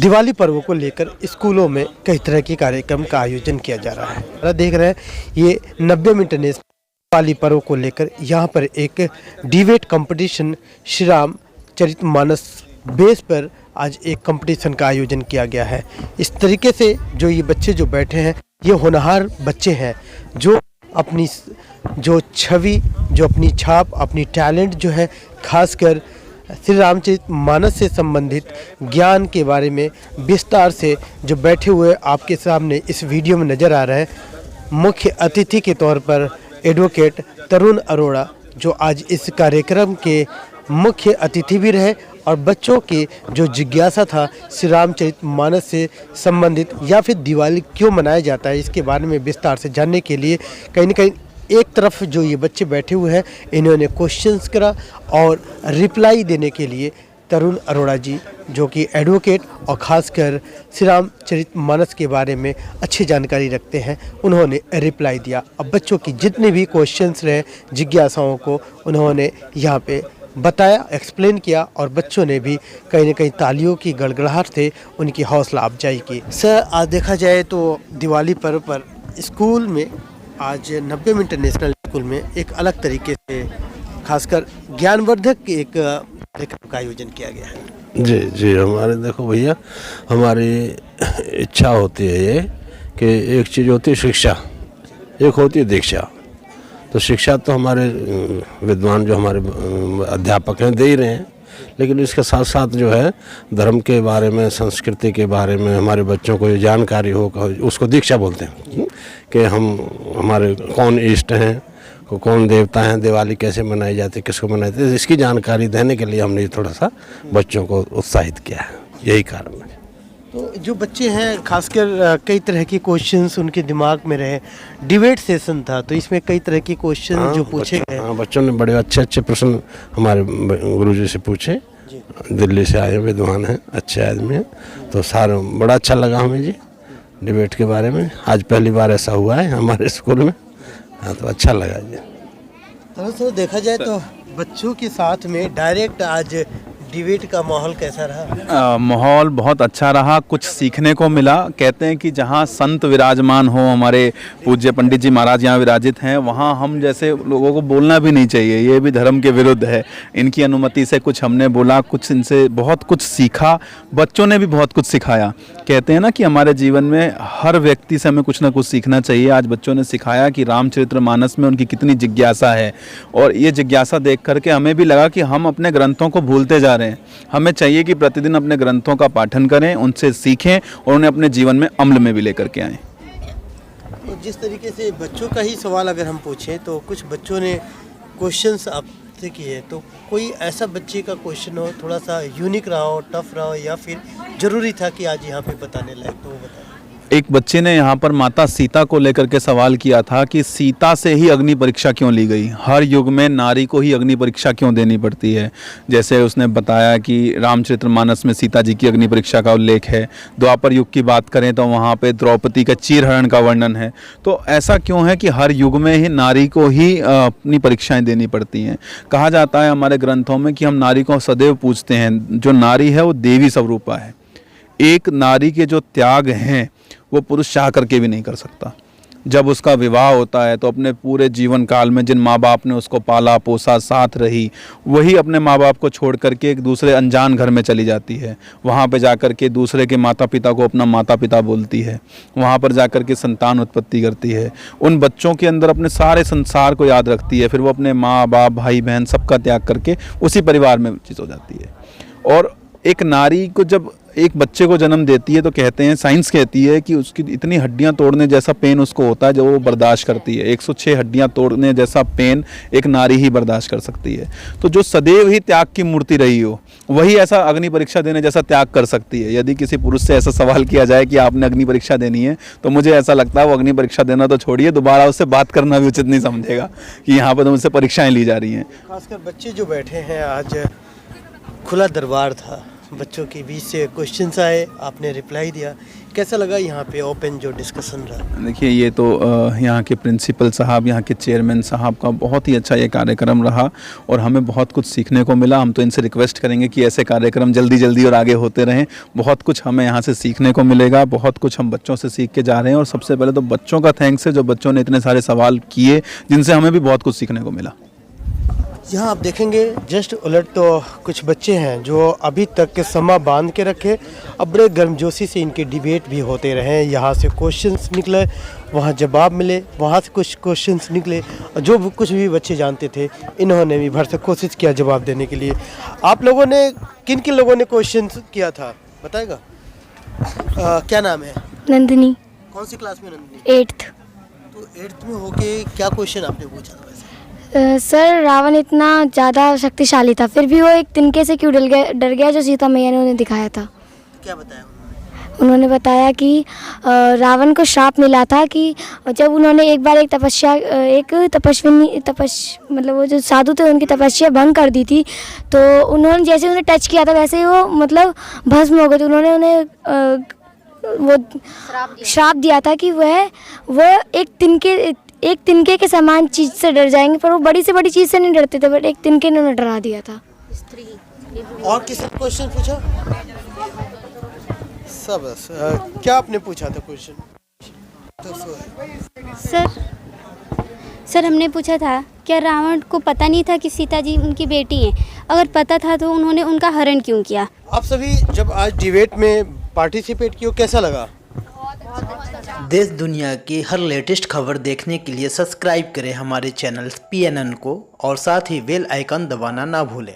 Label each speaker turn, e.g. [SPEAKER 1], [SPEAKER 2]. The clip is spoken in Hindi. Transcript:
[SPEAKER 1] दिवाली पर्व को लेकर स्कूलों में कई तरह के कार्यक्रम का आयोजन किया जा रहा है। आप देख रहे हैं ये 90 मिनट ने दिवाली पर्व को लेकर यहाँ पर एक debate competition Shri Ramcharitmanas base पर आज एक कंपटीशन का आयोजन किया गया है। इस तरीके से जो ये बच्चे जो बैठे हैं ये होनहार बच्चे हैं जो अपनी जो छवि जो अपनी छाप अपनी टैलेंट जो है खासकर श्री रामचरितमानस से संबंधित ज्ञान के बारे में विस्तार से जो बैठे हुए आपके सामने इस वीडियो में नज़र आ रहे हैं। मुख्य अतिथि के तौर पर एडवोकेट तरुण अरोड़ा जो आज इस कार्यक्रम के मुख्य अतिथि भी रहे और बच्चों की जो जिज्ञासा था श्री रामचरितमानस से संबंधित या फिर दिवाली क्यों मनाया जाता है इसके बारे में विस्तार से जानने के लिए कहीं न कहीं एक तरफ जो ये बच्चे बैठे हुए हैं इन्होंने क्वेश्चंस करा और रिप्लाई देने के लिए तरुण अरोड़ा जी जो कि एडवोकेट और ख़ासकर श्री रामचरितमानस के बारे में अच्छी जानकारी रखते हैं उन्होंने रिप्लाई दिया। अब बच्चों की जितने भी क्वेश्चंस रहे जिज्ञासाओं को उन्होंने यहाँ पे बताया एक्सप्लेन किया और बच्चों ने भी कहीं न कहीं तालियों की गड़गड़ाहट से उनकी हौसला अफजाई की। सर आज देखा जाए तो दिवाली पर्व पर स्कूल में आज 90 मिनट इंटरनेशनल स्कूल में एक अलग तरीके से खासकर ज्ञानवर्धक एक कार्यक्रम का आयोजन किया गया है।
[SPEAKER 2] जी जी हमारे देखो भैया हमारी इच्छा होती है ये कि एक चीज़ होती है शिक्षा एक होती है दीक्षा। तो शिक्षा तो हमारे विद्वान जो हमारे अध्यापक हैं दे ही रहे हैं लेकिन इसके साथ साथ जो है धर्म के बारे में संस्कृति के बारे में हमारे बच्चों को ये जानकारी हो उसको दीक्षा बोलते हैं कि हम हमारे कौन इष्ट हैं कौन देवता हैं दिवाली कैसे मनाई जाती है किसको मनाई जाती है इसकी जानकारी देने के लिए हमने थोड़ा सा बच्चों को उत्साहित किया है यही कारण है।
[SPEAKER 1] तो जो बच्चे हैं खासकर कई तरह के क्वेश्चंस उनके दिमाग में रहे डिबेट सेशन था तो इसमें कई तरह के क्वेश्चन जो पूछे गए।
[SPEAKER 2] हाँ बच्चों ने बड़े अच्छे प्रश्न हमारे गुरुजी से पूछे दिल्ली से आए विद्वान हैं अच्छे आदमी हैं तो सारा बड़ा अच्छा लगा हमें जी डिबेट के बारे में आज पहली बार ऐसा हुआ है हमारे स्कूल में। हाँ तो अच्छा लगा जी।
[SPEAKER 1] तो देखा जाए तो बच्चों के साथ में डायरेक्ट आज डिबेट का माहौल कैसा रहा?
[SPEAKER 3] माहौल बहुत अच्छा रहा कुछ सीखने को मिला। कहते हैं कि जहाँ संत विराजमान हो हमारे पूज्य पंडित जी महाराज यहाँ विराजित हैं वहाँ हम जैसे लोगों को बोलना भी नहीं चाहिए ये भी धर्म के विरुद्ध है। इनकी अनुमति से कुछ हमने बोला कुछ इनसे बहुत कुछ सीखा बच्चों ने भी बहुत कुछ सिखाया। कहते हैं ना कि हमारे जीवन में हर व्यक्ति से हमें कुछ ना कुछ सीखना चाहिए। आज बच्चों ने सिखाया कि रामचरितमानस में उनकी कितनी जिज्ञासा है और ये जिज्ञासा देख करके हमें भी लगा कि हम अपने ग्रंथों को भूलते जा रहे हैं। हमें चाहिए कि प्रतिदिन अपने ग्रंथों का पाठन करें उनसे सीखें और उन्हें अपने जीवन में अमल में भी लेकर के आएँ।
[SPEAKER 1] तो जिस तरीके से बच्चों का ही सवाल अगर हम पूछें तो कुछ बच्चों ने क्वेश्चंस आपसे किए तो कोई ऐसा बच्चे का क्वेश्चन हो थोड़ा सा यूनिक रहा हो टफ रहा हो या फिर ज़रूरी था कि आज यहाँ पे बताने लायक तो वो बताएं।
[SPEAKER 3] एक बच्चे ने यहाँ पर माता सीता को लेकर के सवाल किया था कि सीता से ही अग्नि परीक्षा क्यों ली गई हर युग में नारी को ही अग्नि परीक्षा क्यों देनी पड़ती है। जैसे उसने बताया कि रामचरितमानस में सीता जी की अग्नि परीक्षा का उल्लेख है। द्वापर युग की बात करें तो वहाँ पे द्रौपदी का चीरहरण का वर्णन है। तो ऐसा क्यों है कि हर युग में ही नारी को ही अपनी परीक्षाएँ देनी पड़ती हैं। कहा जाता है हमारे ग्रंथों में कि हम नारी को सदैव पूजते हैं। जो नारी है वो देवी स्वरूपा है। एक नारी के जो त्याग हैं वो पुरुष चाह करके भी नहीं कर सकता। जब उसका विवाह होता है तो अपने पूरे जीवन काल में जिन माँ बाप ने उसको पाला पोसा साथ रही वही अपने माँ बाप को छोड़ करके एक दूसरे अनजान घर में चली जाती है। वहाँ पे जाकर के दूसरे के माता पिता को अपना माता पिता बोलती है। वहाँ पर जाकर के संतान उत्पत्ति करती है। उन बच्चों के अंदर अपने सारे संसार को याद रखती है। फिर वो अपने माँ बाप भाई बहन सबका त्याग करके उसी परिवार में चीज़ हो जाती है। और एक नारी को जब एक बच्चे को जन्म देती है तो कहते हैं साइंस कहती है कि उसकी इतनी हड्डियां तोड़ने जैसा पेन उसको होता है जो वो बर्दाश्त करती है। 106 हड्डियां तोड़ने जैसा पेन एक नारी ही बर्दाश्त कर सकती है। तो जो सदैव ही त्याग की मूर्ति रही हो वही ऐसा अग्नि परीक्षा देने जैसा त्याग कर सकती है। यदि किसी पुरुष से ऐसा सवाल किया जाए कि आपने अग्नि परीक्षा देनी है तो मुझे ऐसा लगता है वो अग्नि परीक्षा देना तो छोड़िए दोबारा उससे बात करना भी उचित नहीं समझेगा कि यहाँ पर तुमसे परीक्षाएँ ली जा रही हैं।
[SPEAKER 1] खासकर बच्चे जो बैठे हैं आज खुला दरबार था बच्चों के बीच से क्वेश्चंस आए आपने रिप्लाई दिया कैसा लगा यहाँ पे ओपन जो डिस्कशन रहा?
[SPEAKER 3] देखिए ये तो यहाँ के प्रिंसिपल साहब, यहाँ के चेयरमैन साहब का बहुत ही अच्छा ये कार्यक्रम रहा और हमें बहुत कुछ सीखने को मिला। हम तो इनसे रिक्वेस्ट करेंगे कि ऐसे कार्यक्रम जल्दी जल्दी और आगे होते रहें। बहुत कुछ हमें यहाँ से सीखने को मिलेगा, बहुत कुछ हम बच्चों से सीख के जा रहे हैं और सबसे पहले तो बच्चों का थैंक्स है जो बच्चों ने इतने सारे सवाल किए जिनसे हमें भी बहुत कुछ सीखने को मिला।
[SPEAKER 1] यहाँ आप देखेंगे जस्ट उलट तो कुछ बच्चे हैं जो अभी तक के समा बांध के रखे, अब बड़े गर्मजोशी से इनके डिबेट भी होते रहे। यहाँ से क्वेश्चंस निकले, वहाँ जवाब मिले, वहाँ से कुछ क्वेश्चंस निकले, और जो कुछ भी बच्चे जानते थे इन्होंने भी भरसक कोशिश किया जवाब देने के लिए। आप लोगों ने किन किन लोगों ने क्वेश्चन किया था बताएगा? क्या नाम है?
[SPEAKER 4] नंदिनी।
[SPEAKER 1] कौन सी क्लास में नंदिनी?
[SPEAKER 4] 8th।
[SPEAKER 1] तो 8th में होके क्या क्वेश्चन आपने पूछा था वैसे?
[SPEAKER 4] सर रावण इतना ज़्यादा शक्तिशाली था, फिर भी वो एक तिनके से क्यों डर गया जो सीता मैया ने उन्हें दिखाया था?
[SPEAKER 1] क्या बताया
[SPEAKER 4] उन्होंने बताया कि रावण को श्राप मिला था कि जब उन्होंने एक बार एक मतलब वो जो साधु थे उनकी तपस्या भंग कर दी थी, तो उन्होंने जैसे उन्हें टच किया था वैसे ही वो मतलब भस्म हो गए थे। उन्होंने उन्हें वो श्राप दिया था कि वह एक तिनके के समान चीज़ से डर जाएंगे, पर वो बड़ी से बड़ी चीज़ से नहीं डरते थे, बट एक तिनके ने उन्हें डरा दिया था।
[SPEAKER 1] और किसी ने क्वेश्चन पूछा? सब क्या आपने पूछा था क्वेश्चन?
[SPEAKER 5] सर हमने पूछा था क्या रावण को पता नहीं था कि सीता जी उनकी बेटी हैं? अगर पता था तो उन्होंने उनका हरण क्यों किया?
[SPEAKER 1] आप सभी जब आज डिबेट में पार्टिसिपेट किए कैसा लगा?
[SPEAKER 6] देश दुनिया की हर लेटेस्ट खबर देखने के लिए सब्सक्राइब करें हमारे चैनल PNN को और साथ ही बेल आइकन दबाना ना भूलें।